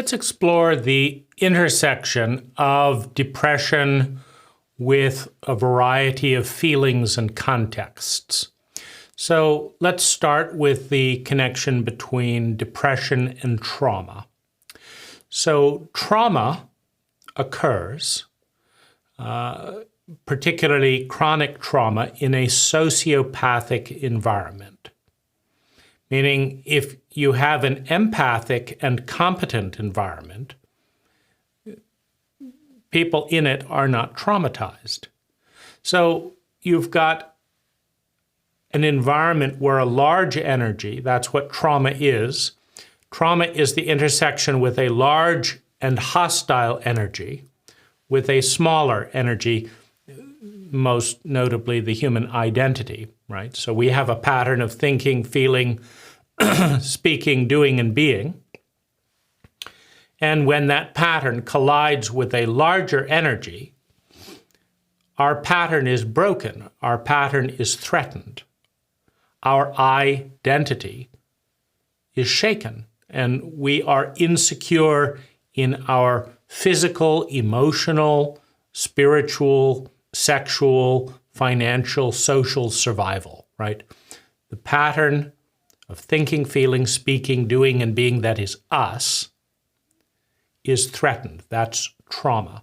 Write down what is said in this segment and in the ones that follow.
Let's explore the intersection of depression with a variety of feelings and contexts. So let's start with the connection between depression and trauma. So trauma occurs, particularly chronic trauma, in a sociopathic environment. Meaning, if you have an empathic and competent environment, people in it are not traumatized. So you've got an environment where a large energy, that's what trauma is. Trauma is the intersection with a large and hostile energy, with a smaller energy, most notably the human identity, right? So we have a pattern of thinking, feeling, speaking, doing, and being. And when that pattern collides with a larger energy, our pattern is broken, our pattern is threatened, our identity is shaken, and we are insecure in our physical, emotional, spiritual, sexual, financial, social survival, right? The pattern of thinking, feeling, speaking, doing, and being that is us is threatened. That's trauma.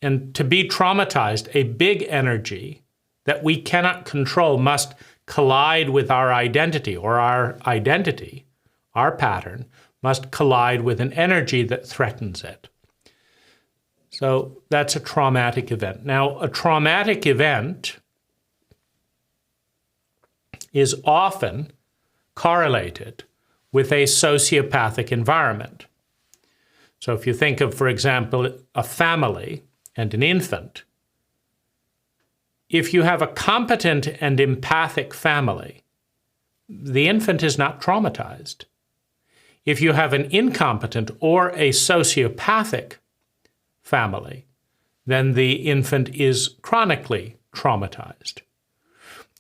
And to be traumatized, a big energy that we cannot control must collide with our identity, or our identity, our pattern, must collide with an energy that threatens it. So that's a traumatic event. Now, a traumatic event is often correlated with a sociopathic environment. So if you think of, for example, a family and an infant, if you have a competent and empathic family, the infant is not traumatized. If you have an incompetent or a sociopathic family, then the infant is chronically traumatized.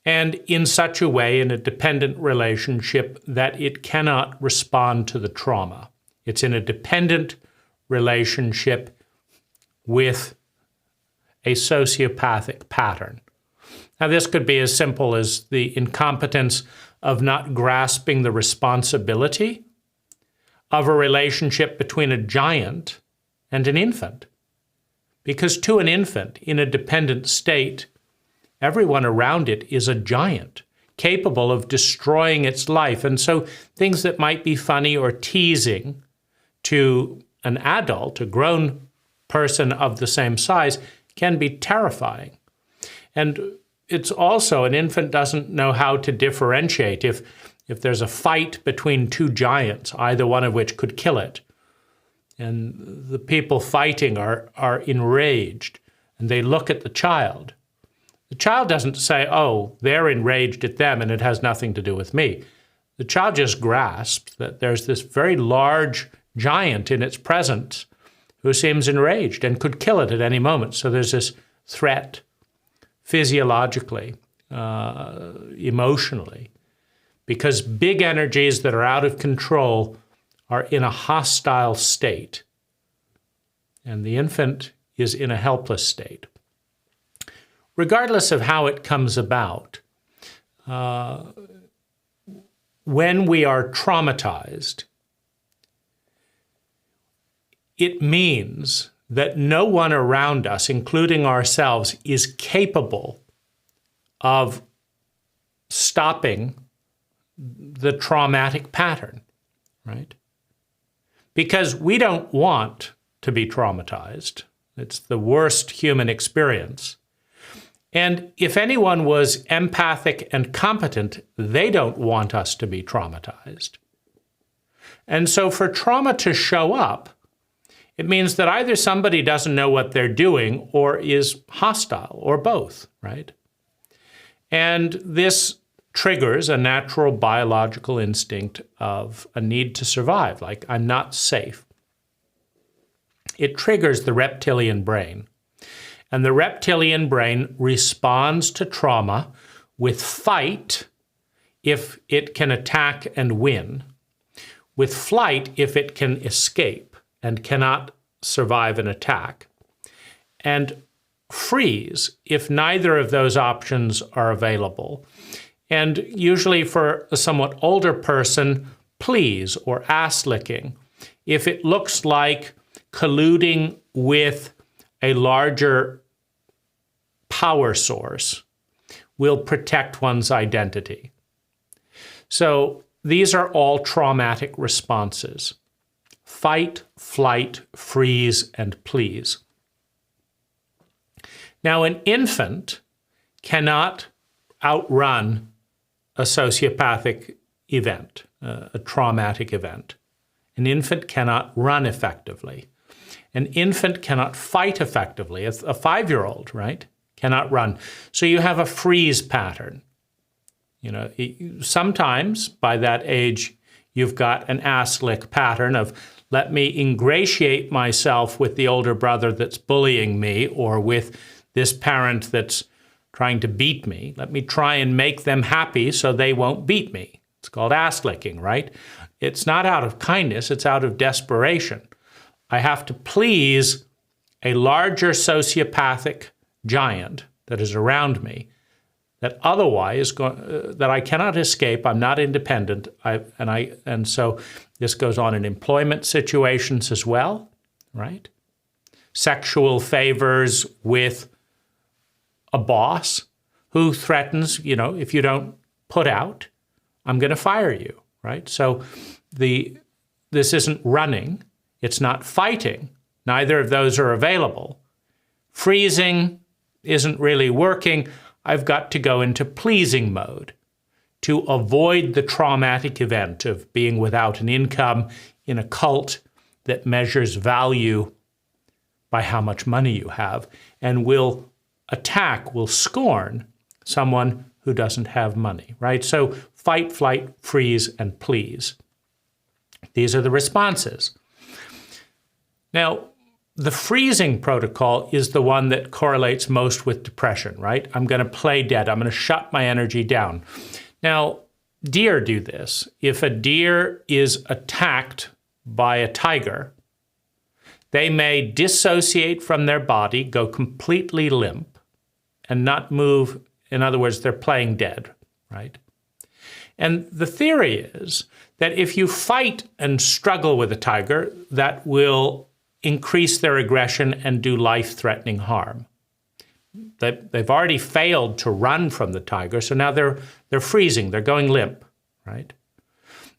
And in such a way, in a dependent relationship, that it cannot respond to the trauma. It's in a dependent relationship with a sociopathic pattern. Now, this could be as simple as the incompetence of not grasping the responsibility of a relationship between a giant and an infant. Because to an infant in a dependent state, everyone around it is a giant, capable of destroying its life. And so things that might be funny or teasing to an adult, a grown person of the same size, can be terrifying. And it's also, an infant doesn't know how to differentiate if there's a fight between two giants, either one of which could kill it. And the people fighting are enraged, and they look at the child. The child doesn't say, oh, they're enraged at them and it has nothing to do with me. The child just grasps that there's this very large giant in its presence who seems enraged and could kill it at any moment. So there's this threat physiologically, emotionally, because big energies that are out of control are in a hostile state, and the infant is in a helpless state. Regardless of how it comes about, when we are traumatized, it means that no one around us, including ourselves, is capable of stopping the traumatic pattern, right? Because we don't want to be traumatized. It's the worst human experience. And if anyone was empathic and competent, they don't want us to be traumatized. And so for trauma to show up, it means that either somebody doesn't know what they're doing or is hostile, or both, right? And this triggers a natural biological instinct of a need to survive, like I'm not safe. It triggers the reptilian brain. And the reptilian brain responds to trauma with fight if it can attack and win, with flight if it can escape and cannot survive an attack, and freeze if neither of those options are available. And usually for a somewhat older person, please or ass licking, if it looks like colluding with a larger power source will protect one's identity. So these are all traumatic responses: fight, flight, freeze, and please. Now, an infant cannot outrun a sociopathic event, a traumatic event. An infant cannot run effectively. An infant cannot fight effectively. A 5-year-old, right, cannot run. So you have a freeze pattern. Sometimes by that age, you've got an ass lick pattern of, let me ingratiate myself with the older brother that's bullying me, or with this parent that's trying to beat me. Let me try and make them happy so they won't beat me. It's called ass licking, right? It's not out of kindness, it's out of desperation. I have to please a larger sociopathic giant that is around me, that otherwise that I cannot escape. I'm not independent. And so this goes on in employment situations as well, right? Sexual favors with a boss who threatens, if you don't put out, I'm going to fire you, right? So this isn't running. It's not fighting. Neither of those are available. Freezing isn't really working. I've got to go into pleasing mode to avoid the traumatic event of being without an income in a cult that measures value by how much money you have, and will scorn someone who doesn't have money, right? So fight, flight, freeze, and please. These are the responses. Now, the freezing protocol is the one that correlates most with depression, right? I'm going to play dead. I'm going to shut my energy down. Now, deer do this. If a deer is attacked by a tiger, they may dissociate from their body, go completely limp, and not move. In other words, they're playing dead, right? And the theory is that if you fight and struggle with a tiger, that will increase their aggression and do life-threatening harm. They've already failed to run from the tiger, so now they're freezing, they're going limp, right?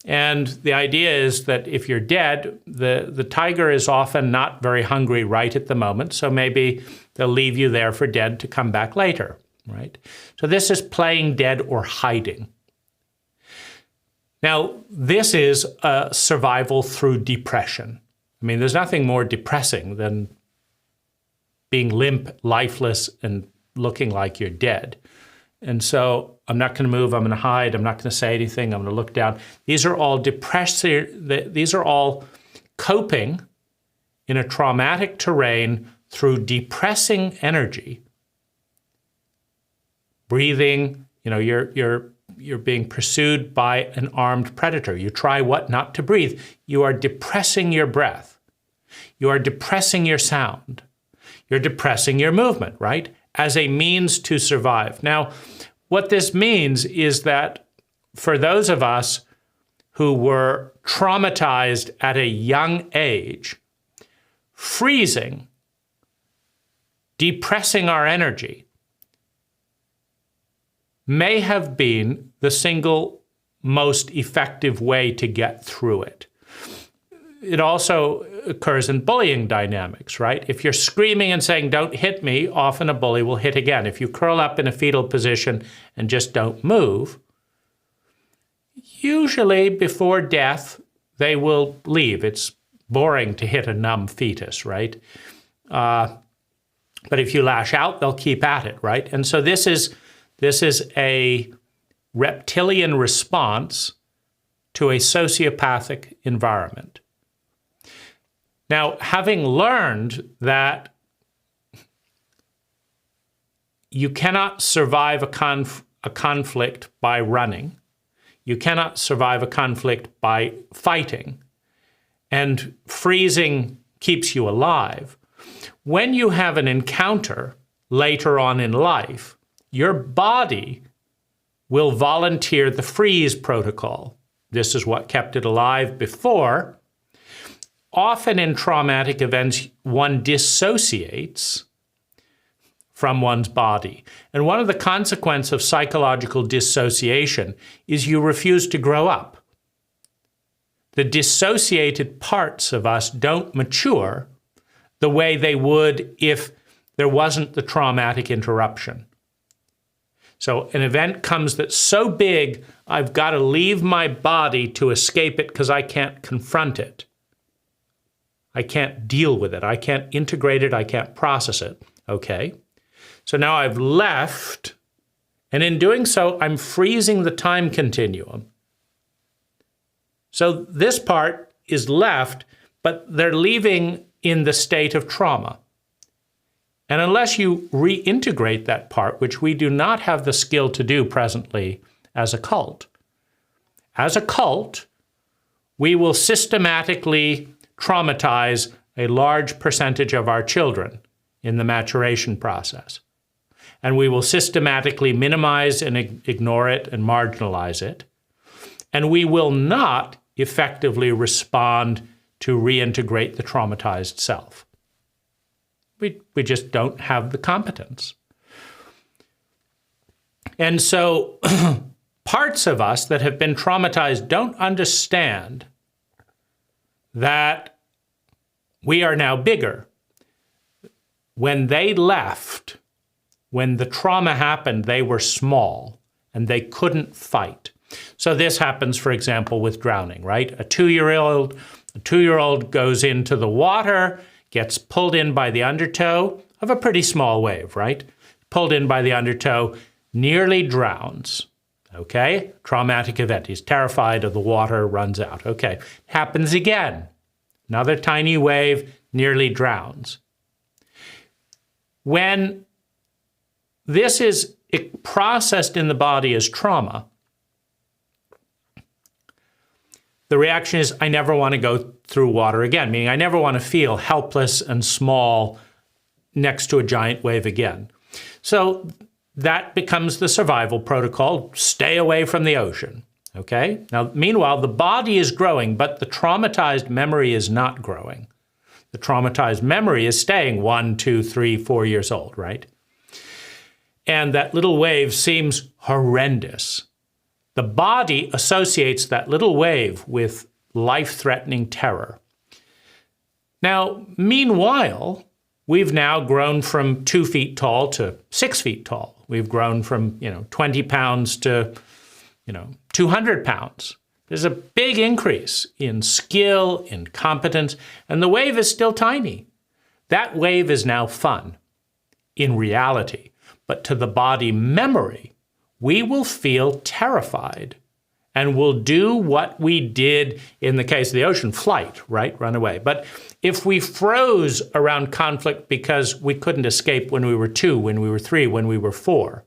And the idea is that if you're dead, the tiger is often not very hungry right at the moment, so maybe they'll leave you there for dead to come back later, right? So this is playing dead or hiding. Now, this is survival through depression. I mean, there's nothing more depressing than being limp, lifeless, and looking like you're dead. And so I'm not going to move, I'm going to hide, I'm not going to say anything, I'm going to look down. These are all these are all coping in a traumatic terrain through depressing energy. Breathing, you're being pursued by an armed predator. You try what? Not to breathe. You are depressing your breath. You are depressing your sound. You're depressing your movement, right? As a means to survive. Now, what this means is that for those of us who were traumatized at a young age, freezing, depressing our energy, may have been the single most effective way to get through it. It also occurs in bullying dynamics, right? If you're screaming and saying, "Don't hit me," often a bully will hit again. If you curl up in a fetal position and just don't move, usually before death, they will leave. It's boring to hit a numb fetus, right? But if you lash out, they'll keep at it, right? And so this is a reptilian response to a sociopathic environment. Now, having learned that you cannot survive a conflict by running, you cannot survive a conflict by fighting, and freezing keeps you alive. When you have an encounter later on in life, your body will volunteer the freeze protocol. This is what kept it alive before. Often in traumatic events, one dissociates from one's body. And one of the consequences of psychological dissociation is you refuse to grow up. The dissociated parts of us don't mature the way they would if there wasn't the traumatic interruption. So an event comes that's so big, I've got to leave my body to escape it because I can't confront it. I can't deal with it. I can't integrate it. I can't process it. Okay. So now I've left, and in doing so, I'm freezing the time continuum. So this part is left, but they're leaving in the state of trauma. And unless you reintegrate that part, which we do not have the skill to do presently as a cult, we will systematically traumatize a large percentage of our children in the maturation process. And we will systematically minimize and ignore it and marginalize it. And we will not effectively respond to reintegrate the traumatized self. We just don't have the competence. And so parts of us that have been traumatized don't understand that we are now bigger. When they left, when the trauma happened, they were small and they couldn't fight. So this happens, for example, with drowning, right? A two-year-old goes into the water, gets pulled in by the undertow of a pretty small wave, right? Pulled in by the undertow, nearly drowns, okay? Traumatic event. He's terrified of the water, runs out. Okay, happens again. Another tiny wave, nearly drowns. When this is processed in the body as trauma, the reaction is, I never want to go through water again, meaning I never want to feel helpless and small next to a giant wave again. So that becomes the survival protocol, stay away from the ocean, okay? Now, meanwhile, the body is growing, but the traumatized memory is not growing. The traumatized memory is staying 1, 2, 3, 4 years old, right? And that little wave seems horrendous. The body associates that little wave with life-threatening terror. Now, meanwhile, we've now grown from 2 feet tall to 6 feet tall. We've grown from, 20 pounds to, 200 pounds. There's a big increase in skill, in competence, and the wave is still tiny. That wave is now fun in reality, but to the body memory, we will feel terrified and will do what we did in the case of the ocean, flight, right? Run away. But if we froze around conflict because we couldn't escape when we were 2, when we were 3, when we were 4,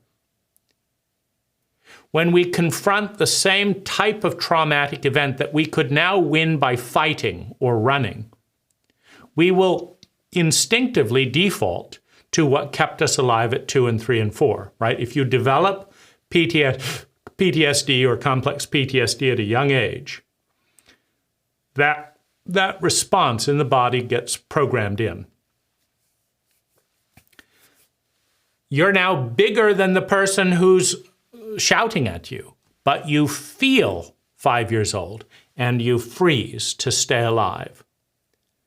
when we confront the same type of traumatic event that we could now win by fighting or running, we will instinctively default to what kept us alive at 2 and 3 and 4, right? If you develop PTSD or complex PTSD at a young age, that response in the body gets programmed in. You're now bigger than the person who's shouting at you, but you feel 5 years old and you freeze to stay alive.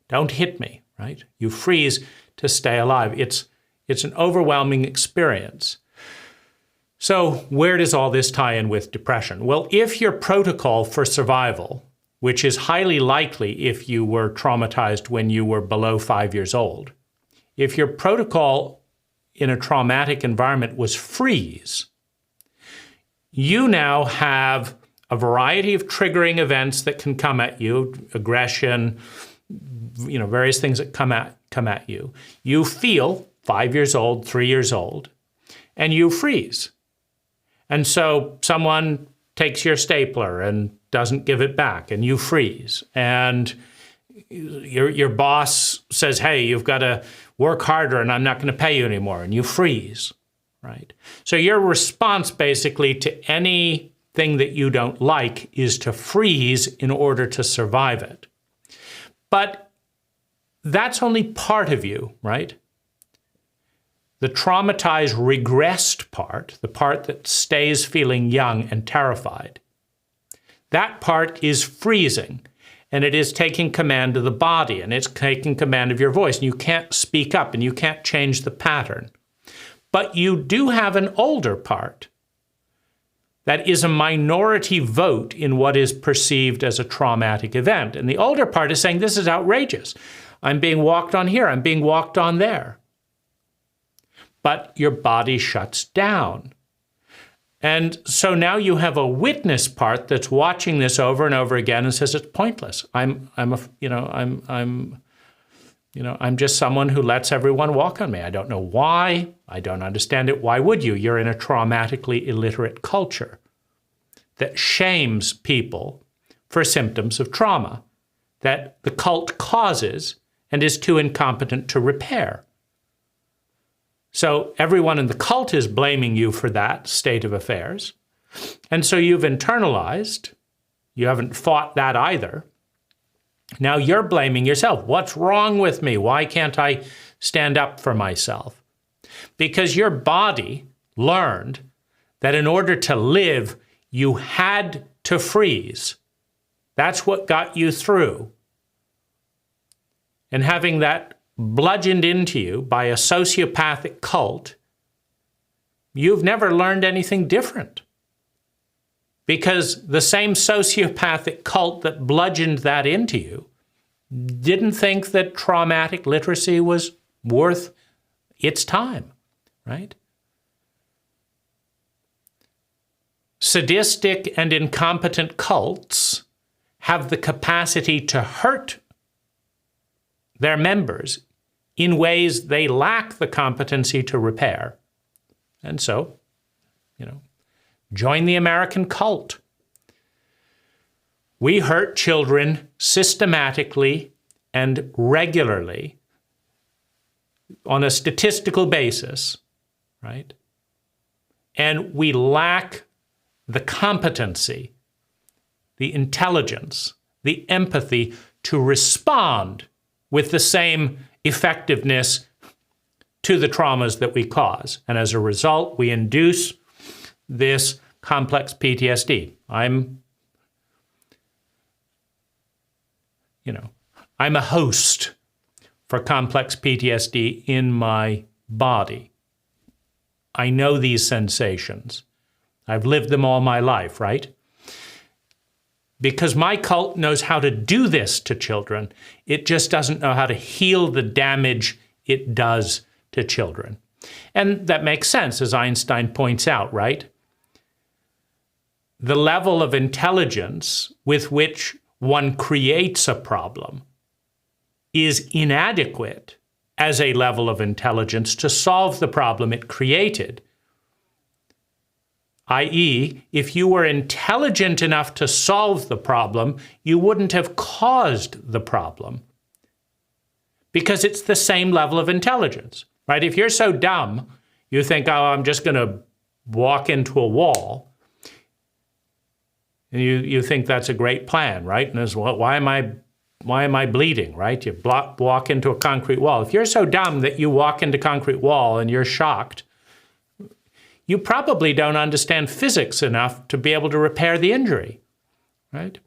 Don't hit me, right? You freeze to stay alive. It's an overwhelming experience. So where does all this tie in with depression? Well, if your protocol for survival, which is highly likely if you were traumatized when you were below 5 years old, if your protocol in a traumatic environment was freeze, you now have a variety of triggering events that can come at you, aggression, various things that come at you. You feel 5 years old, 3 years old, and you freeze. And so someone takes your stapler and doesn't give it back, and you freeze. And your boss says, hey, you've got to work harder and I'm not going to pay you anymore, and you freeze, right? So your response basically to anything that you don't like is to freeze in order to survive it. But that's only part of you, right? The traumatized, regressed part, the part that stays feeling young and terrified, that part is freezing, and it is taking command of the body, and it's taking command of your voice, and you can't speak up, and you can't change the pattern. But you do have an older part that is a minority vote in what is perceived as a traumatic event. And the older part is saying, this is outrageous. I'm being walked on here, I'm being walked on there. But your body shuts down. And so now you have a witness part that's watching this over and over again and says it's pointless. I'm just someone who lets everyone walk on me. I don't know why. I don't understand it. Why would you? You're in a traumatically illiterate culture that shames people for symptoms of trauma that the cult causes and is too incompetent to repair. So everyone in the cult is blaming you for that state of affairs. And so you've internalized, you haven't fought that either. Now you're blaming yourself. What's wrong with me? Why can't I stand up for myself? Because your body learned that in order to live, you had to freeze. That's what got you through. And having that bludgeoned into you by a sociopathic cult, you've never learned anything different. Because the same sociopathic cult that bludgeoned that into you didn't think that traumatic literacy was worth its time, right? Sadistic and incompetent cults have the capacity to hurt their members in ways they lack the competency to repair. And so, join the American cult. We hurt children systematically and regularly on a statistical basis, right? And we lack the competency, the intelligence, the empathy to respond with the same effectiveness to the traumas that we cause. And as a result, we induce this complex PTSD. I'm a host for complex PTSD in my body. I know these sensations. I've lived them all my life, right? Because my cult knows how to do this to children. It just doesn't know how to heal the damage it does to children. And that makes sense, as Einstein points out, right? The level of intelligence with which one creates a problem is inadequate as a level of intelligence to solve the problem it created. I.e., if you were intelligent enough to solve the problem, you wouldn't have caused the problem. Because it's the same level of intelligence, right? If you're so dumb, you think, oh, I'm just going to walk into a wall. And you think that's a great plan, right? And as well, why am I bleeding, right? You walk into a concrete wall. If you're so dumb that you walk into a concrete wall and you're shocked, you probably don't understand physics enough to be able to repair the injury, right?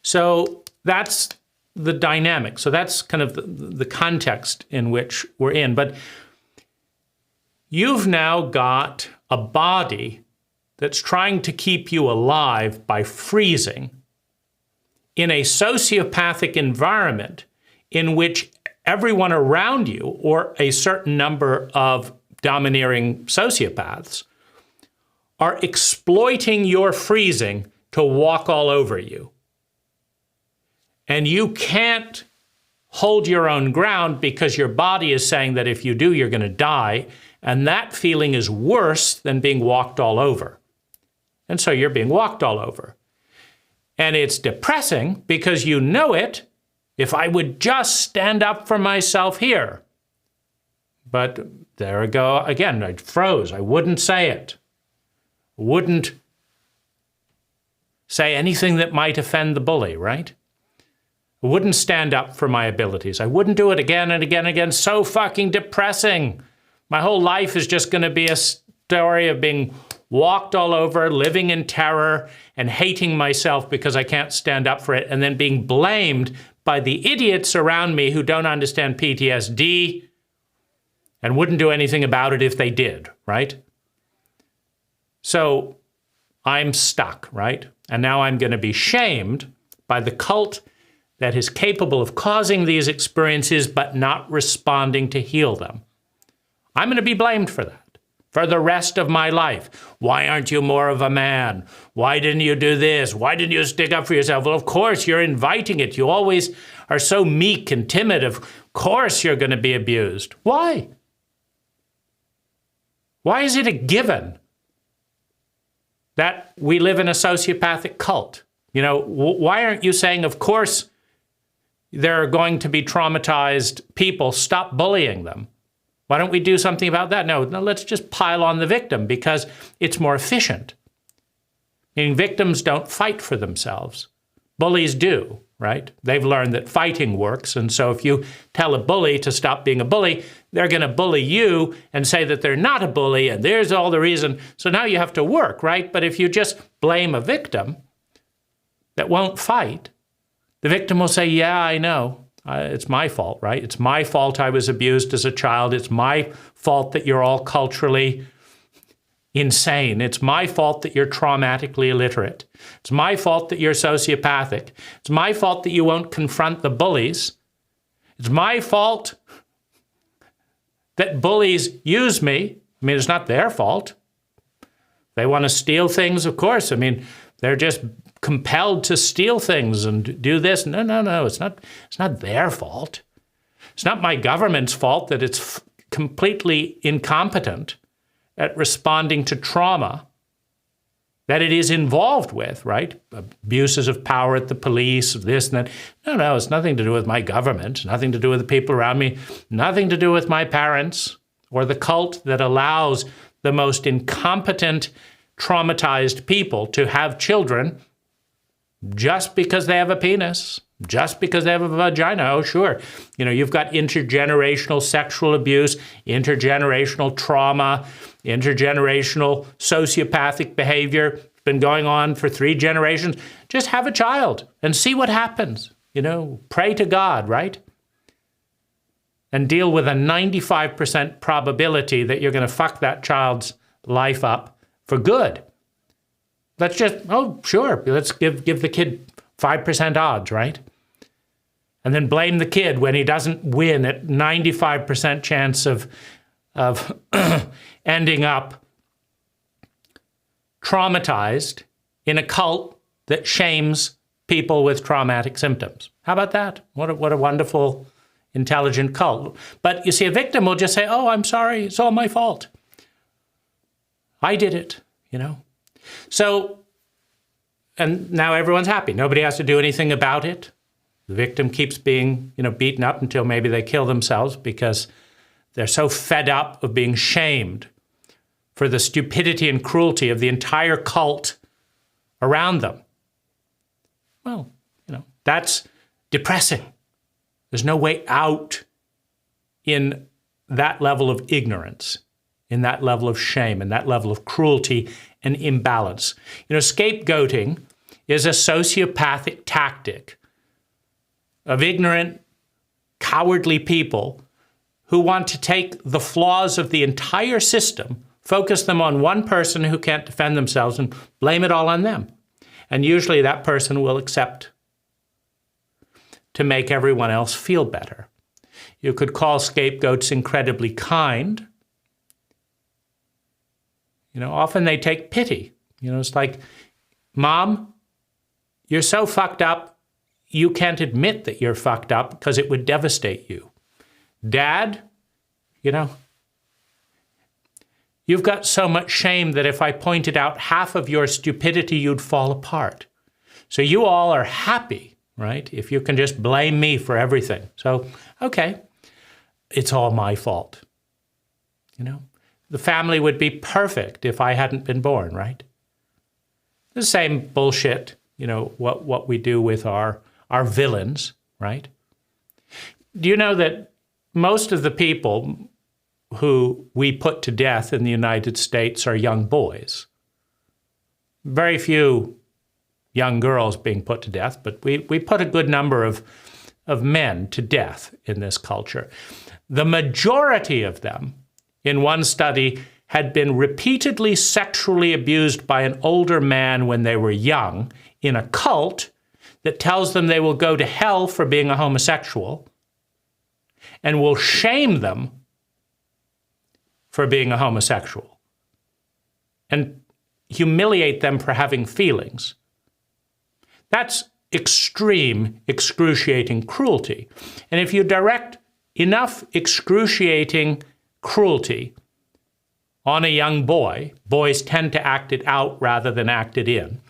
So that's the dynamic. So that's kind of the context in which we're in. But you've now got a body that's trying to keep you alive by freezing in a sociopathic environment in which everyone around you, or a certain number of domineering sociopaths, are exploiting your freezing to walk all over you. And you can't hold your own ground because your body is saying that if you do, you're going to die. And that feeling is worse than being walked all over. And so you're being walked all over. And it's depressing because you know it, If I would just stand up for myself here. But there I go again. I froze. I wouldn't say it. Wouldn't say anything that might offend the bully, right? I wouldn't stand up for my abilities. I wouldn't do it again and again and again. So fucking depressing. My whole life is just going to be a story of being walked all over, living in terror, and hating myself because I can't stand up for it, and then being blamed by the idiots around me who don't understand PTSD and wouldn't do anything about it if they did, right? So I'm stuck, right? And now I'm going to be shamed by the cult that is capable of causing these experiences but not responding to heal them. I'm going to be blamed for that for the rest of my life. Why aren't you more of a man? Why didn't you do this? Why didn't you stick up for yourself? Well, of course, you're inviting it. You always are so meek and timid. Of course you're going to be abused. Why? Why is it a given that we live in a sociopathic cult? You know, why aren't you saying, of course, there are going to be traumatized people, stop bullying them? Why don't we do something about that? No, let's just pile on the victim because it's more efficient. Meaning victims don't fight for themselves. Bullies do, right? They've learned that fighting works. And so if you tell a bully to stop being a bully, they're going to bully you and say that they're not a bully and there's all the reason. So now you have to work, right? But if you just blame a victim that won't fight, the victim will say, yeah, I know. It's my fault, right? It's my fault I was abused as a child. It's my fault that you're all culturally insane. It's my fault that you're traumatically illiterate. It's my fault that you're sociopathic. It's my fault that you won't confront the bullies. It's my fault that bullies use me. I mean, it's not their fault. They want to steal things, of course. I mean, they're just compelled to steal things and do this. No. It's not their fault. It's not my government's fault that it's completely incompetent at responding to trauma that it is involved with, right? Abuses of power at the police, this and that. No, it's nothing to do with my government, nothing to do with the people around me, nothing to do with my parents or the cult that allows the most incompetent, traumatized people to have children just because they have a penis, just because they have a vagina. Oh, sure. You know, you've got intergenerational sexual abuse, intergenerational trauma, intergenerational sociopathic behavior. It's been going on for 3 generations. Just have a child and see what happens. You know, pray to God, right? And deal with a 95% probability that you're going to fuck that child's life up for good. Let's just, oh, sure, let's give the kid 5% odds, right? And then blame the kid when he doesn't win at 95% chance of ending up traumatized in a cult that shames people with traumatic symptoms. How about that? What a wonderful, intelligent cult. But you see, a victim will just say, oh, I'm sorry, it's all my fault. I did it, you know? So, and now everyone's happy. Nobody has to do anything about it. The victim keeps being, you know, beaten up until maybe they kill themselves because they're so fed up of being shamed for the stupidity and cruelty of the entire cult around them. Well, you know, that's depressing. There's no way out in that level of ignorance, in that level of shame, in that level of cruelty and imbalance. You know, scapegoating is a sociopathic tactic of ignorant, cowardly people who want to take the flaws of the entire system, focus them on one person who can't defend themselves, and blame it all on them. And usually that person will accept to make everyone else feel better. You could call scapegoats incredibly kind. You know, often they take pity. You know, it's like, Mom, you're so fucked up, you can't admit that you're fucked up because it would devastate you. Dad, you know, you've got so much shame that if I pointed out half of your stupidity, you'd fall apart. So you all are happy, right? If you can just blame me for everything. So, okay, it's all my fault. You know, the family would be perfect if I hadn't been born, right? The same bullshit, you know, what we do with our villains, right? Do you know that most of the people who we put to death in the United States are young boys? Very few young girls being put to death, but we put a good number of men to death in this culture. The majority of them, in one study, had been repeatedly sexually abused by an older man when they were young in a cult that tells them they will go to hell for being a homosexual and will shame them for being a homosexual and humiliate them for having feelings. That's extreme, excruciating cruelty. And if you direct enough excruciating cruelty on a young boy, boys tend to act it out rather than act it in,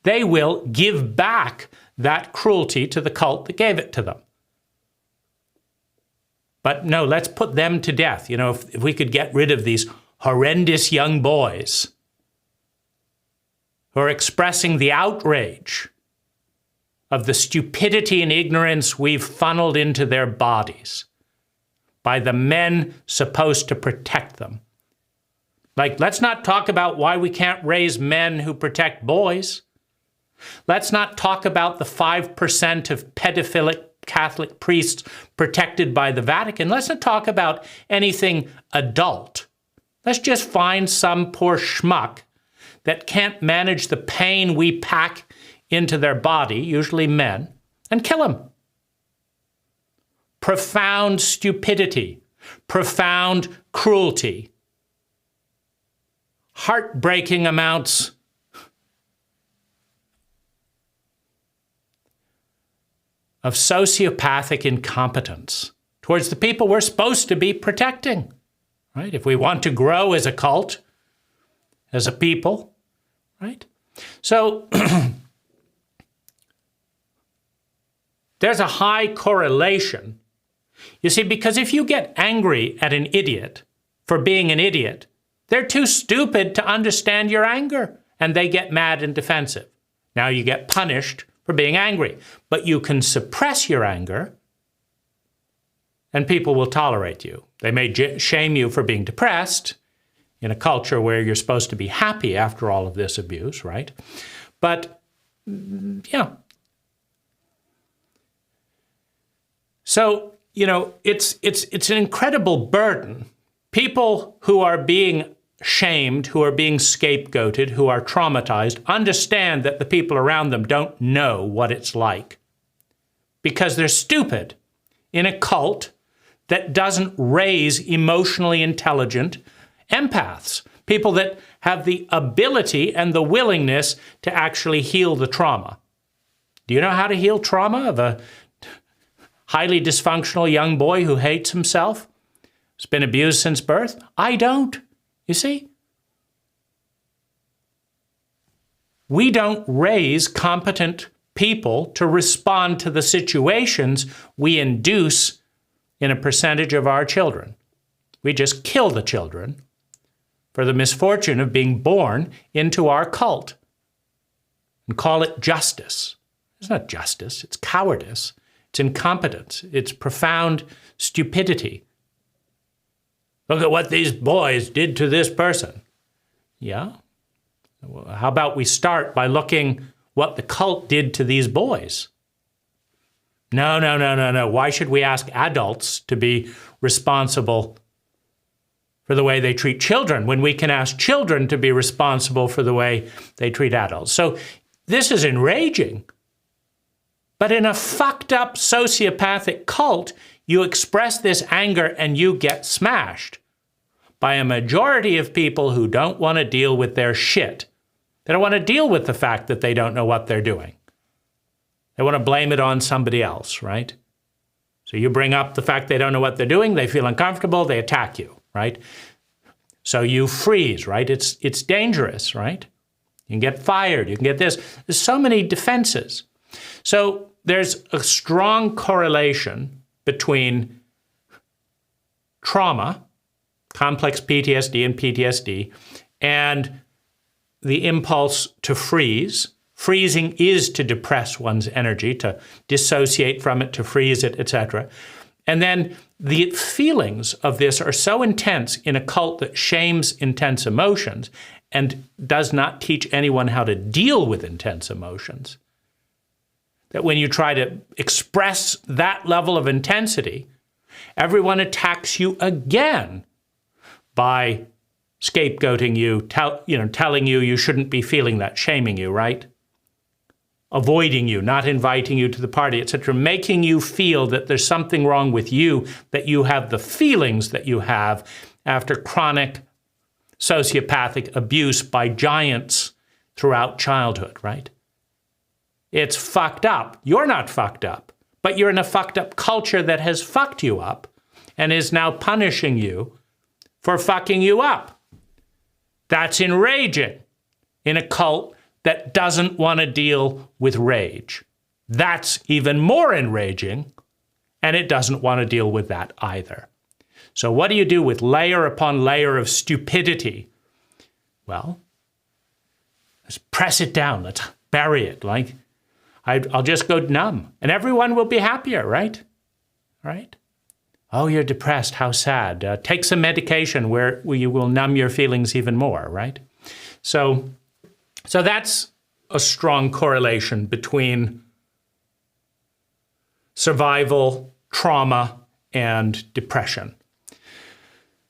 they will give back that cruelty to the cult that gave it to them. But no, let's put them to death. You know, if we could get rid of these horrendous young boys who are expressing the outrage of the stupidity and ignorance we've funneled into their bodies by the men supposed to protect them. Like, let's not talk about why we can't raise men who protect boys. Let's not talk about the 5% of pedophilic Catholic priests protected by the Vatican. Let's not talk about anything adult. Let's just find some poor schmuck that can't manage the pain we pack into their body, usually men, and kill him. Profound stupidity, profound cruelty, heartbreaking amounts of sociopathic incompetence towards the people we're supposed to be protecting, right? If we want to grow as a cult, as a people, right? So there's a high correlation. You see, because if you get angry at an idiot for being an idiot, they're too stupid to understand your anger, and they get mad and defensive. Now you get punished for being angry, but you can suppress your anger and people will tolerate you. They may shame you for being depressed in a culture where you're supposed to be happy after all of this abuse, right? But, yeah. So, you know, it's an incredible burden. People who are being shamed, who are being scapegoated, who are traumatized, understand that the people around them don't know what it's like because they're stupid in a cult that doesn't raise emotionally intelligent empaths, people that have the ability and the willingness to actually heal the trauma. Do you know how to heal trauma of a highly dysfunctional young boy who hates himself, who's been abused since birth? I don't. You see? We don't raise competent people to respond to the situations we induce in a percentage of our children. We just kill the children for the misfortune of being born into our cult and call it justice. It's not justice, it's cowardice, it's incompetence, it's profound stupidity. Look at what these boys did to this person. Yeah? Well, how about we start by looking what the cult did to these boys? No. Why should we ask adults to be responsible for the way they treat children when we can ask children to be responsible for the way they treat adults? So this is enraging. But in a fucked up sociopathic cult, you express this anger and you get smashed by a majority of people who don't want to deal with their shit. They don't want to deal with the fact that they don't know what they're doing. They want to blame it on somebody else, right? So you bring up the fact they don't know what they're doing, they feel uncomfortable, they attack you, right? So you freeze, right? It's dangerous, right? You can get fired, you can get this. There's so many defenses. So there's a strong correlation between trauma, complex PTSD and PTSD, and the impulse to freeze. Freezing is to depress one's energy, to dissociate from it, to freeze it, etc. And then the feelings of this are so intense in a cult that shames intense emotions and does not teach anyone how to deal with intense emotions, that when you try to express that level of intensity, everyone attacks you again by scapegoating you, telling you shouldn't be feeling that, shaming you, right? Avoiding you, not inviting you to the party, etc., making you feel that there's something wrong with you, that you have the feelings that you have after chronic sociopathic abuse by giants throughout childhood, right? It's fucked up. You're not fucked up, but you're in a fucked up culture that has fucked you up and is now punishing you for fucking you up. That's enraging in a cult that doesn't want to deal with rage. That's even more enraging, and it doesn't want to deal with that either. So what do you do with layer upon layer of stupidity? Well, let's press it down. Let's bury it. Like, I'll just go numb, and everyone will be happier, right? Right? Oh, you're depressed. How sad. Take some medication where you will numb your feelings even more, right? So that's a strong correlation between survival, trauma, and depression.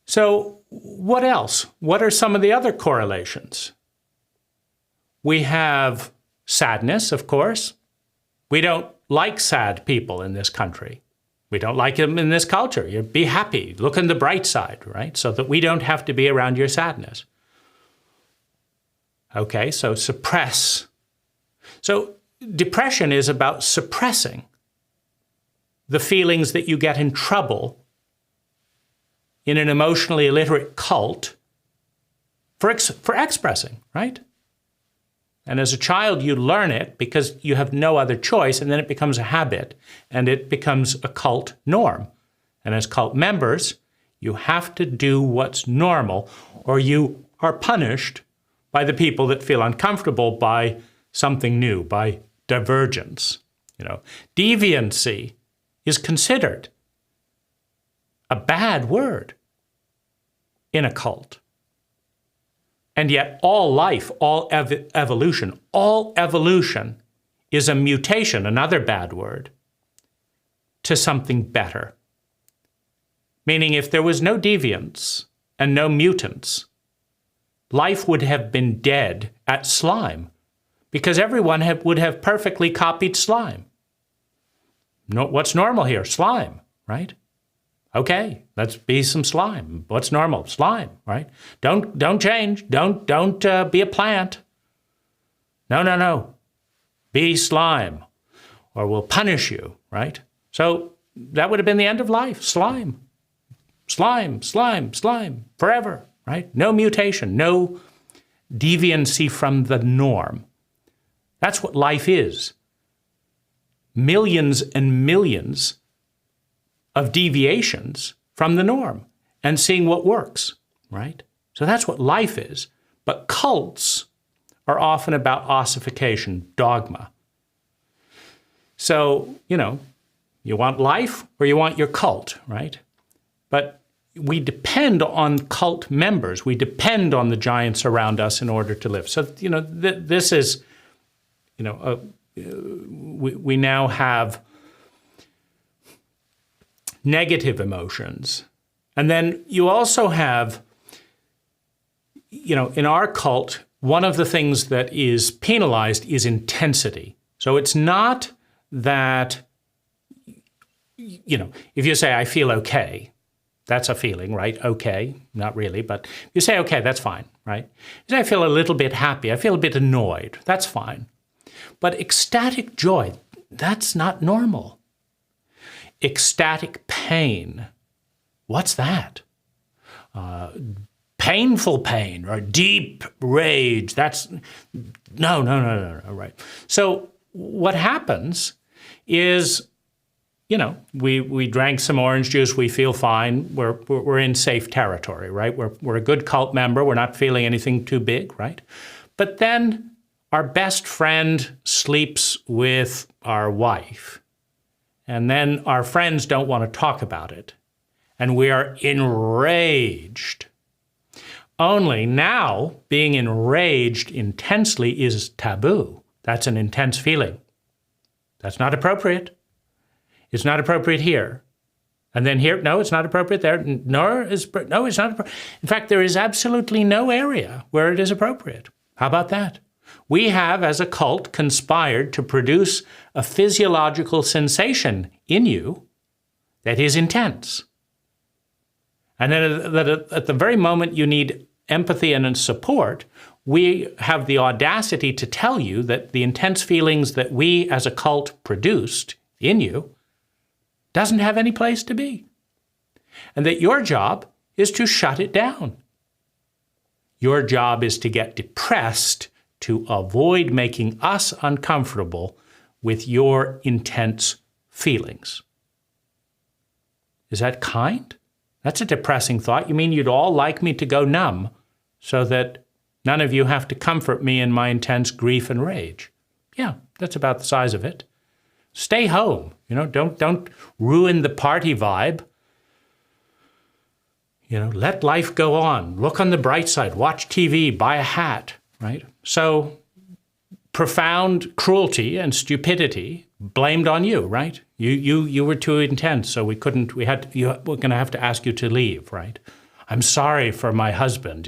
So what else? What are some of the other correlations? We have sadness, of course. We don't like sad people in this country. We don't like them in this culture. You be happy, look on the bright side, right? So that we don't have to be around your sadness. Okay, so suppress. So depression is about suppressing the feelings that you get in trouble in an emotionally illiterate cult for expressing, right? And as a child, you learn it because you have no other choice, and then it becomes a habit, and it becomes a cult norm. And as cult members, you have to do what's normal, or you are punished by the people that feel uncomfortable by something new, by divergence. Deviancy is considered a bad word in a cult. And yet all life, all evolution is a mutation, another bad word, to something better. Meaning if there was no deviance and no mutants, life would have been dead at slime, because everyone would have perfectly copied slime. What's normal here? Slime, right? Okay, let's be some slime. What's normal? Slime, right? Don't change. Don't be a plant. No. Be slime, or we'll punish you, right? So that would have been the end of life. Slime, forever, right? No mutation, no deviancy from the norm. That's what life is. Millions and millions of deviations from the norm and seeing what works, right? So that's what life is. But cults are often about ossification, dogma. So, you want life or you want your cult, right? But we depend on cult members. We depend on the giants around us in order to live. So, this is, we now have negative emotions. And then you also have, in our cult, one of the things that is penalized is intensity. So it's not that, if you say, I feel okay, that's a feeling, right? Okay, not really, but you say, okay, that's fine, right? You say, I feel a little bit happy, I feel a bit annoyed, that's fine. But ecstatic joy, that's not normal. Ecstatic pain, what's that? Painful pain or deep rage, that's, no, right? So what happens is, we drank some orange juice, we feel fine, we're in safe territory, right? We're a good cult member, we're not feeling anything too big, right? But then our best friend sleeps with our wife, and then our friends don't want to talk about it, and we are enraged. Only now, being enraged intensely is taboo. That's an intense feeling. That's not appropriate. It's not appropriate here. And then here, no, it's not appropriate there. No, it's not appropriate. In fact, there is absolutely no area where it is appropriate. How about that? We have, as a cult, conspired to produce a physiological sensation in you that is intense. And then at the very moment you need empathy and support, we have the audacity to tell you that the intense feelings that we as a cult produced in you doesn't have any place to be. And that your job is to shut it down. Your job is to get depressed to avoid making us uncomfortable with your intense feelings. Is that kind? That's a depressing thought. You mean you'd all like me to go numb so that none of you have to comfort me in my intense grief and rage? Yeah, that's about the size of it. Stay home. Don't ruin the party vibe. Let life go on. Look on the bright side. Watch TV. Buy a hat, right? So profound cruelty and stupidity blamed on you, right? You were too intense, so we're going to have to ask you to leave, right? I'm sorry for my husband.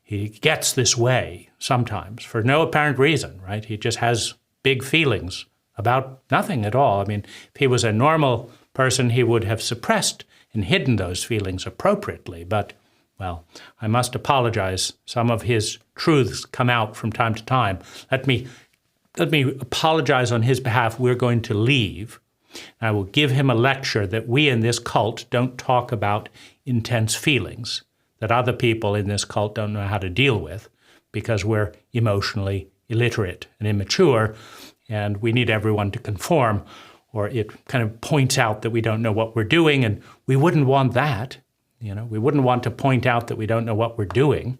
He gets this way sometimes for no apparent reason, right? He just has big feelings about nothing at all. I mean, if he was a normal person, he would have suppressed and hidden those feelings appropriately. But, well, I must apologize. Some of his truths come out from time to time. Let me apologize on his behalf. We're going to leave. I will give him a lecture that we in this cult don't talk about intense feelings that other people in this cult don't know how to deal with because we're emotionally illiterate and immature, and we need everyone to conform, or it kind of points out that we don't know what we're doing, and we wouldn't want that. We wouldn't want to point out that we don't know what we're doing.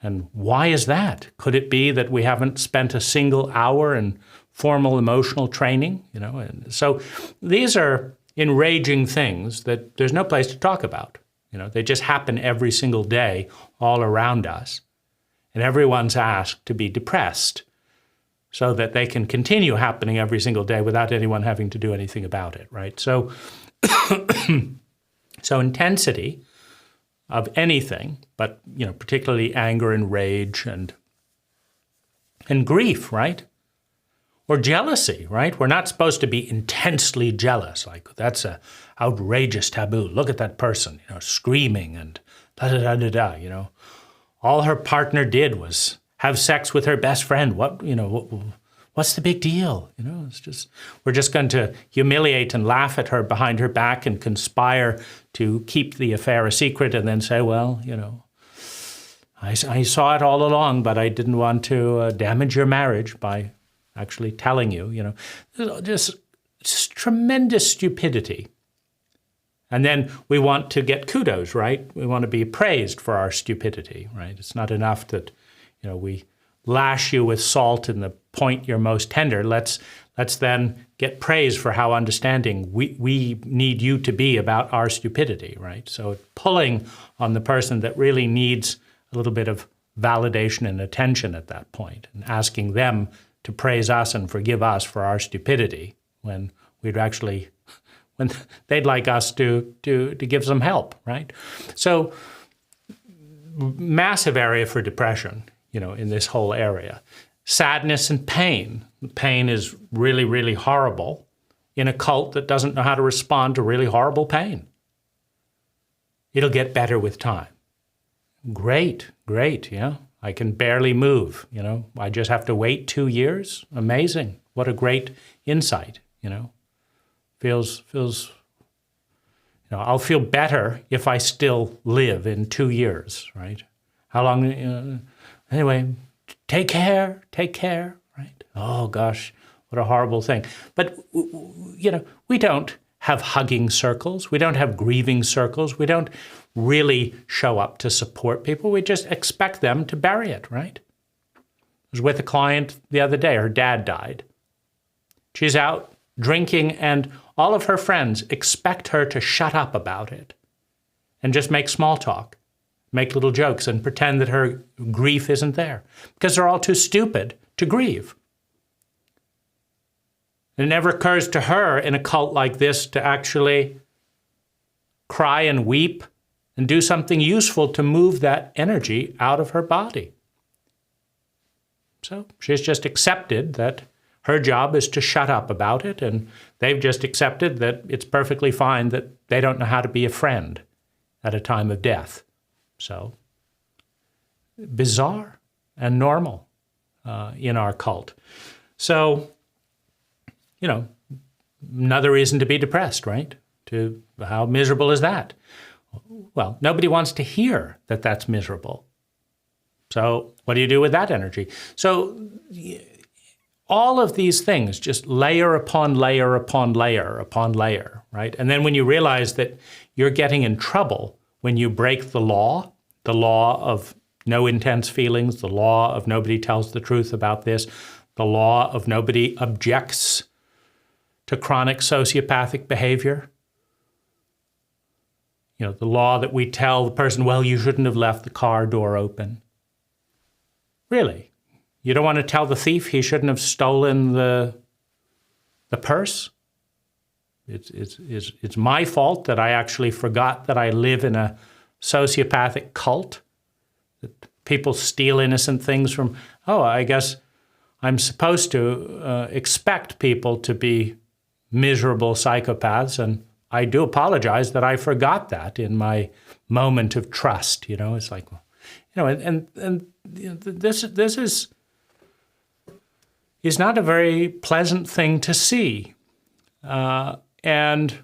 And why is that? Could it be that we haven't spent a single hour in formal emotional training? And so these are enraging things that there's no place to talk about. They just happen every single day all around us. And everyone's asked to be depressed so that they can continue happening every single day without anyone having to do anything about it, right? So, so intensity of anything, but particularly anger and rage and grief, right? Or jealousy, right? We're not supposed to be intensely jealous. Like, that's a outrageous taboo. Look at that person, screaming and da-da-da-da-da, All her partner did was have sex with her best friend. What's the big deal? We're just going to humiliate and laugh at her behind her back and conspire to keep the affair a secret and then say, well, I saw it all along, but I didn't want to damage your marriage by actually telling you, just tremendous stupidity. And then we want to get kudos, right? We want to be praised for our stupidity, right? It's not enough that, we lash you with salt in the point you're most tender. Let's then get praise for how understanding we need you to be about our stupidity, right? So pulling on the person that really needs a little bit of validation and attention at that point, and asking them to praise us and forgive us for our stupidity when they'd like us to give some help, right? So massive area for depression, in this whole area. Sadness and pain. Pain is really, really horrible in a cult that doesn't know how to respond to really horrible pain. It'll get better with time. Great, yeah. I can barely move, I just have to wait 2 years. Amazing. What a great insight, Feels, I'll feel better if I still live in 2 years, right? How long, anyway, take care, right? Oh gosh, What a horrible thing. But, we don't have hugging circles. We don't have grieving circles. We don't really show up to support people. We just expect them to bury it, right? I was with a client the other day. Her dad died. She's out drinking, and all of her friends expect her to shut up about it and just make small talk, make little jokes, and pretend that her grief isn't there because they're all too stupid to grieve. It never occurs to her in a cult like this to actually cry and weep and do something useful to move that energy out of her body. So she's just accepted that her job is to shut up about it, and they've just accepted that it's perfectly fine that they don't know how to be a friend at a time of death. So bizarre and normal in our cult. So, another reason to be depressed, right? How miserable is that? Well, nobody wants to hear that that's miserable. So what do you do with that energy? So all of these things just layer upon layer upon layer upon layer, right? And then when you realize that you're getting in trouble when you break the law of no intense feelings, the law of nobody tells the truth about this, the law of nobody objects to chronic sociopathic behavior. The law that we tell the person, well, you shouldn't have left the car door open. Really? You don't want to tell the thief he shouldn't have stolen the purse? It's my fault that I actually forgot that I live in a sociopathic cult, that people steal innocent things from, I guess I'm supposed to expect people to be miserable psychopaths, and I do apologize that I forgot that in my moment of trust. It's like, this is not a very pleasant thing to see, and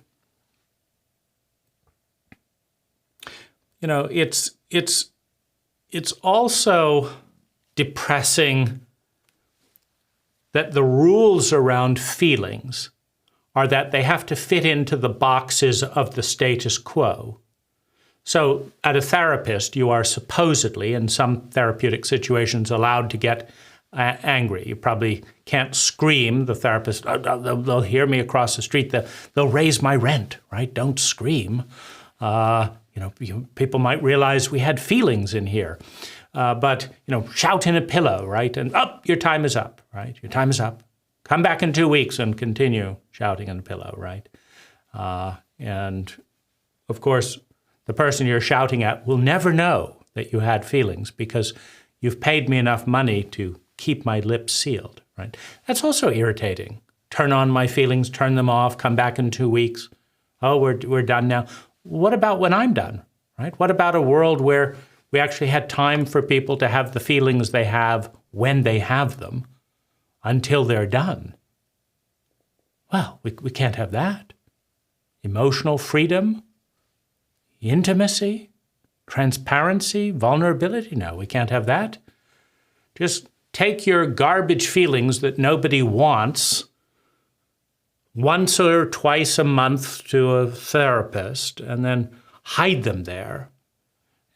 it's also depressing that the rules around feelings are that they have to fit into the boxes of the status quo. So at a therapist, you are supposedly, in some therapeutic situations, allowed to get angry. You probably can't scream. The therapist, they'll hear me across the street. They'll raise my rent, right? Don't scream. People might realize we had feelings in here. But shout in a pillow, right? And your time is up, right? Your time is up. Come back in 2 weeks and continue shouting in a pillow, right? And of course, the person you're shouting at will never know that you had feelings because you've paid me enough money to keep my lips sealed, right? That's also irritating. Turn on my feelings, turn them off, come back in 2 weeks. Oh, we're done now. What about when I'm done, right? What about a world where we actually had time for people to have the feelings they have when they have them until they're done? Well, we can't have that. Emotional freedom, intimacy, transparency, vulnerability. No, we can't have that. Just take your garbage feelings that nobody wants once or twice a month to a therapist and then hide them there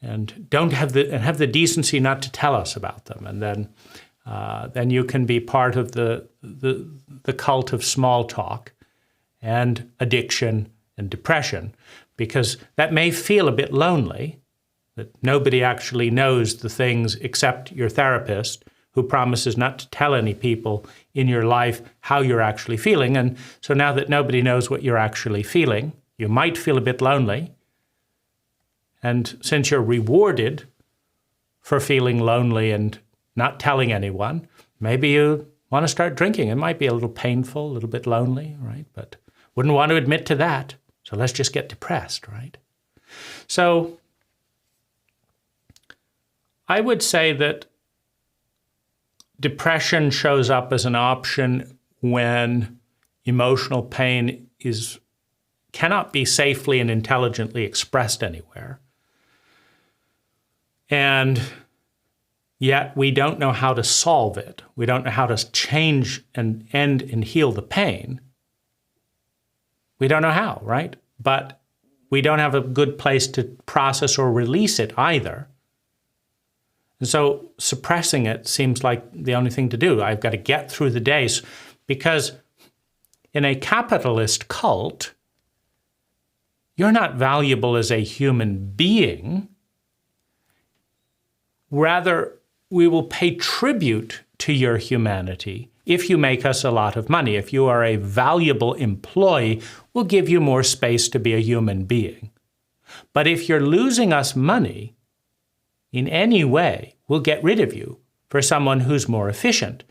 and have the decency not to tell us about them. And then you can be part of the cult of small talk and addiction and depression, because that may feel a bit lonely, that nobody actually knows the things except your therapist, who promises not to tell any people in your life how you're actually feeling. And so now that nobody knows what you're actually feeling, you might feel a bit lonely. And since you're rewarded for feeling lonely and not telling anyone, maybe you want to start drinking. It might be a little painful, a little bit lonely, right? But wouldn't want to admit to that. So let's just get depressed, right? So I would say that depression shows up as an option when emotional pain cannot be safely and intelligently expressed anywhere. And yet we don't know how to solve it. We don't know how to change and end and heal the pain. We don't know how, right? But we don't have a good place to process or release it either. And so suppressing it seems like the only thing to do. I've got to get through the days, because in a capitalist cult, you're not valuable as a human being. Rather, we will pay tribute to your humanity if you make us a lot of money. If you are a valuable employee, we'll give you more space to be a human being. But if you're losing us money in any way, we'll get rid of you for someone who's more efficient.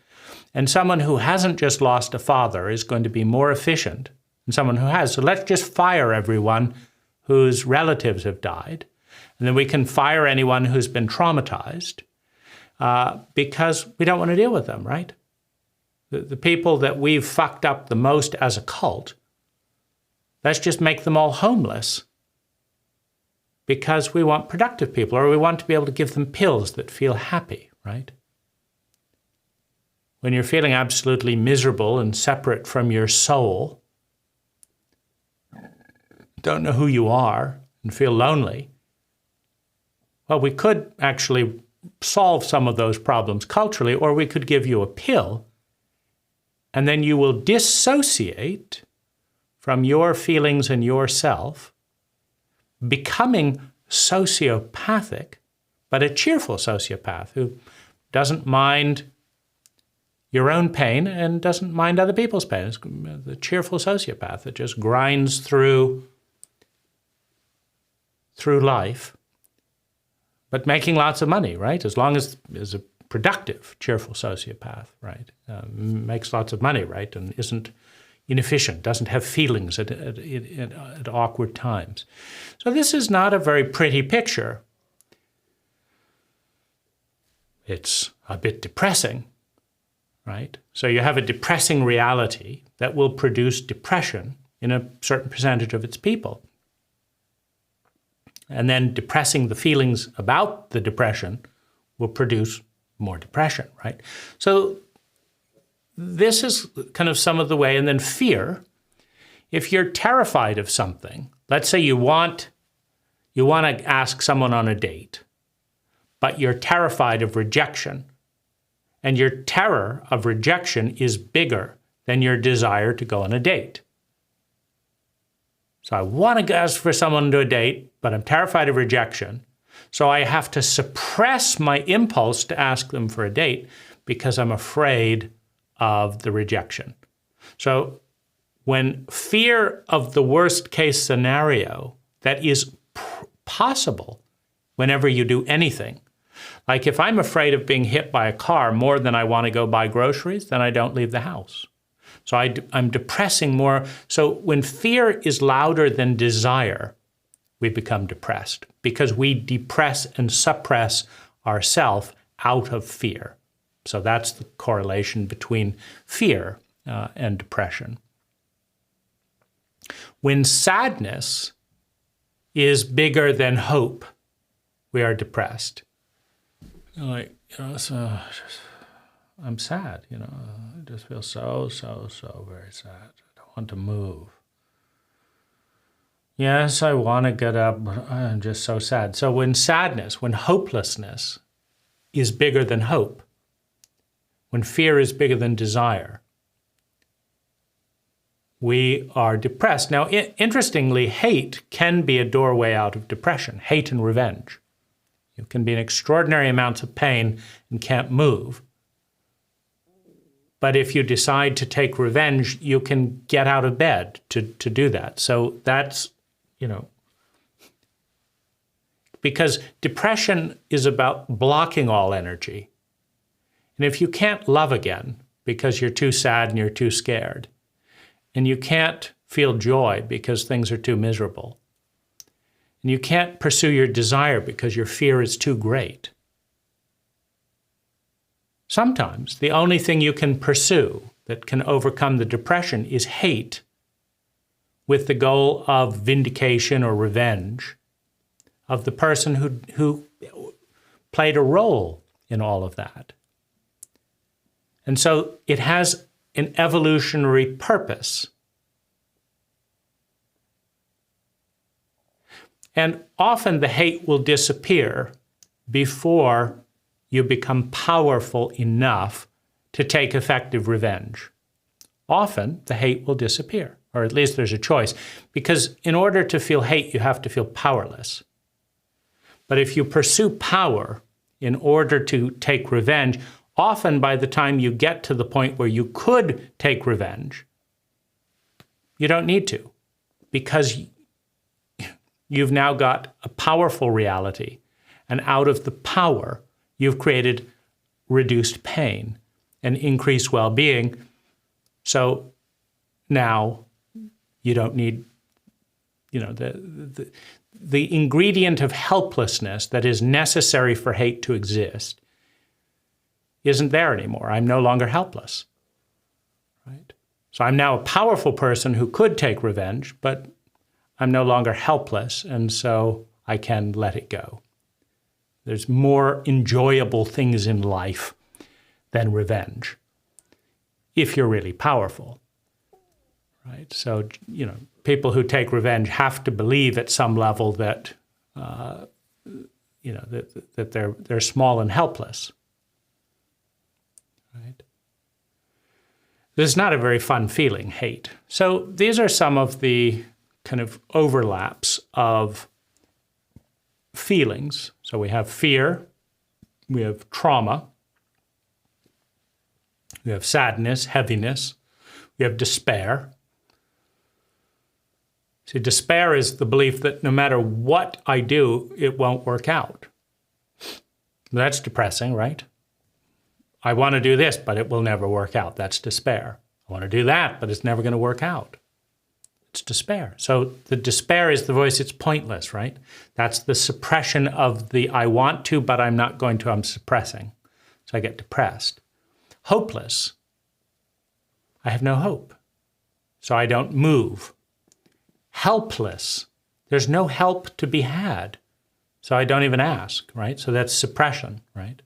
And someone who hasn't just lost a father is going to be more efficient than someone who has. So let's just fire everyone whose relatives have died. And then we can fire anyone who's been traumatized because we don't want to deal with them, right? The people that we've fucked up the most as a cult, let's just make them all homeless because we want productive people, or we want to be able to give them pills that feel happy, right? When you're feeling absolutely miserable and separate from your soul, don't know who you are, and feel lonely, well, we could actually solve some of those problems culturally, or we could give you a pill, and then you will dissociate from your feelings and yourself, becoming sociopathic, but a cheerful sociopath who doesn't mind your own pain and doesn't mind other people's pain. It's the cheerful sociopath that just grinds through life, but making lots of money, right? As long as is a productive, cheerful sociopath, right? Makes lots of money, right? And isn't inefficient, doesn't have feelings at awkward times. So this is not a very pretty picture. It's a bit depressing, right? So you have a depressing reality that will produce depression in a certain percentage of its people. And then depressing the feelings about the depression will produce more depression, right? So this is kind of some of the way. And then fear. If you're terrified of something, let's say you want to ask someone on a date, but you're terrified of rejection, and your terror of rejection is bigger than your desire to go on a date. So I want to ask for someone to a date, but I'm terrified of rejection. So I have to suppress my impulse to ask them for a date because I'm afraid of the rejection. So when fear of the worst case scenario that is possible whenever you do anything, like if I'm afraid of being hit by a car more than I want to go buy groceries, then I don't leave the house. So I'm depressing more. So when fear is louder than desire, we become depressed because we depress and suppress ourselves out of fear. So that's the correlation between fear and depression. When sadness is bigger than hope, we are depressed. I'm sad, I just feel so very sad. I don't want to move. Yes, I want to get up, but I'm just so sad. So when sadness, when hopelessness is bigger than hope, when fear is bigger than desire, we are depressed. Now, interestingly, hate can be a doorway out of depression, hate and revenge. You can be in extraordinary amounts of pain and can't move. But if you decide to take revenge, you can get out of bed to do that. So that's, because depression is about blocking all energy. And if you can't love again because you're too sad and you're too scared, and you can't feel joy because things are too miserable, and you can't pursue your desire because your fear is too great, sometimes the only thing you can pursue that can overcome the depression is hate with the goal of vindication or revenge of the person who played a role in all of that. And so it has an evolutionary purpose. And often the hate will disappear before you become powerful enough to take effective revenge. Often the hate will disappear, or at least there's a choice, because in order to feel hate, you have to feel powerless. But if you pursue power in order to take revenge, often by the time you get to the point where you could take revenge, you don't need to, because you've now got a powerful reality, and out of the power, you've created reduced pain and increased well-being. So now you don't need, the ingredient of helplessness that is necessary for hate to exist isn't there anymore. I'm no longer helpless, right? So I'm now a powerful person who could take revenge, but I'm no longer helpless, and so I can let it go. There's more enjoyable things in life than revenge, if you're really powerful, right? So, people who take revenge have to believe at some level that, that they're small and helpless, right? This is not a very fun feeling, hate. So these are some of the kind of overlaps of feelings. So we have fear, we have trauma, we have sadness, heaviness, we have despair. See, despair is the belief that no matter what I do, it won't work out. That's depressing, right? I want to do this, but it will never work out. That's despair. I want to do that, but it's never going to work out. It's despair. So the despair is the voice, it's pointless, right? That's the suppression of the I want to, but I'm not going to, I'm suppressing. So I get depressed. Hopeless. I have no hope. So I don't move. Helpless. There's no help to be had. So I don't even ask, right? So that's suppression, right?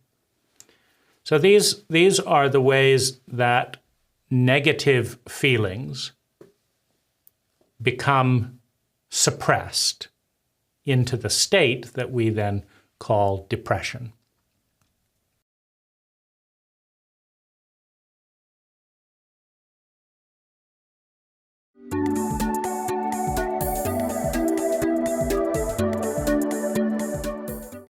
So these are the ways that negative feelings become suppressed into the state that we then call depression.